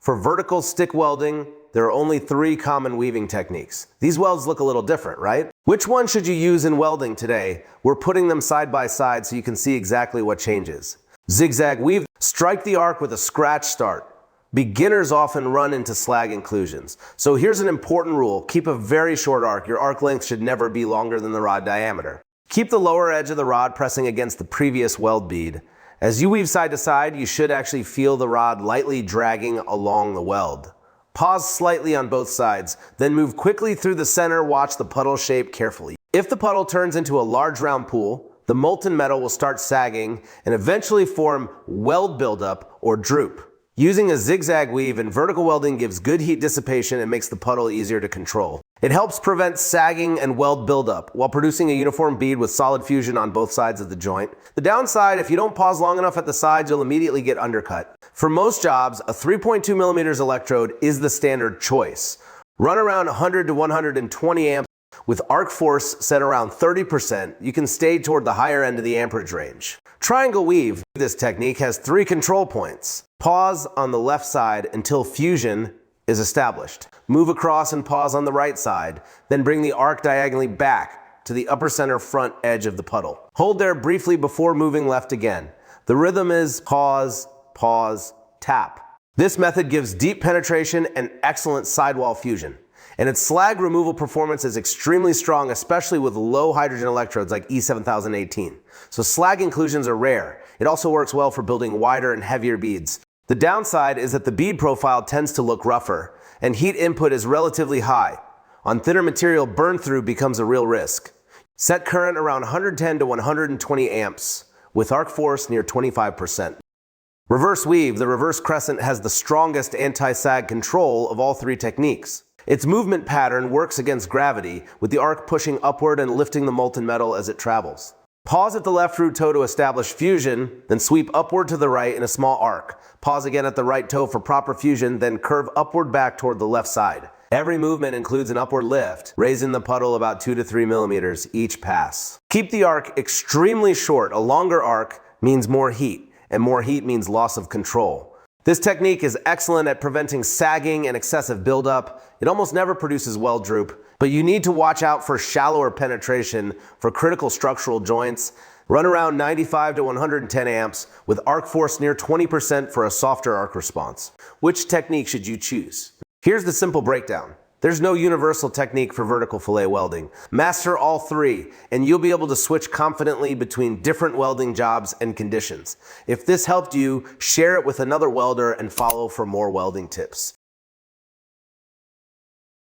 For vertical stick welding, there are only 3 common weaving techniques. These welds look a little different, right? Which one should you use in welding today? We're putting them side by side so you can see exactly what changes. Zigzag weave. Strike the arc with a scratch start. Beginners often run into slag inclusions. So here's an important rule. Keep a very short arc. Your arc length should never be longer than the rod diameter. Keep the lower edge of the rod pressing against the previous weld bead. As you weave side to side, you should actually feel the rod lightly dragging along the weld. Pause slightly on both sides, then move quickly through the center. Watch the puddle shape carefully. If the puddle turns into a large round pool, the molten metal will start sagging and eventually form weld buildup or droop. Using a zigzag weave in vertical welding gives good heat dissipation and makes the puddle easier to control. It helps prevent sagging and weld buildup while producing a uniform bead with solid fusion on both sides of the joint. The downside, if you don't pause long enough at the sides, you'll immediately get undercut. For most jobs, a 3.2 millimeters electrode is the standard choice. Run around 100 to 120 amps. With arc force set around 30%, you can stay toward the higher end of the amperage range. Triangle weave. This technique has 3 control points. Pause on the left side until fusion is established. Move across and pause on the right side, then bring the arc diagonally back to the upper center front edge of the puddle. Hold there briefly before moving left again. The rhythm is pause, pause, tap. This method gives deep penetration and excellent sidewall fusion. And its slag removal performance is extremely strong, especially with low hydrogen electrodes like E7018. So slag inclusions are rare. It also works well for building wider and heavier beads. The downside is that the bead profile tends to look rougher, and heat input is relatively high. On thinner material, burn through becomes a real risk. Set current around 110 to 120 amps, with arc force near 25%. Reverse weave. The reverse crescent has the strongest anti-sag control of all 3 techniques. Its movement pattern works against gravity, with the arc pushing upward and lifting the molten metal as it travels. Pause at the left root toe to establish fusion, then sweep upward to the right in a small arc. Pause again at the right toe for proper fusion, then curve upward back toward the left side. Every movement includes an upward lift, raising the puddle about 2 to 3 millimeters each pass. Keep the arc extremely short. A longer arc means more heat, and more heat means loss of control. This technique is excellent at preventing sagging and excessive buildup. It almost never produces weld droop, but you need to watch out for shallower penetration for critical structural joints. Run around 95 to 110 amps with arc force near 20% for a softer arc response. Which technique should you choose? Here's the simple breakdown. There's no universal technique for vertical fillet welding. Master all 3, and you'll be able to switch confidently between different welding jobs and conditions. If this helped you, share it with another welder and follow for more welding tips.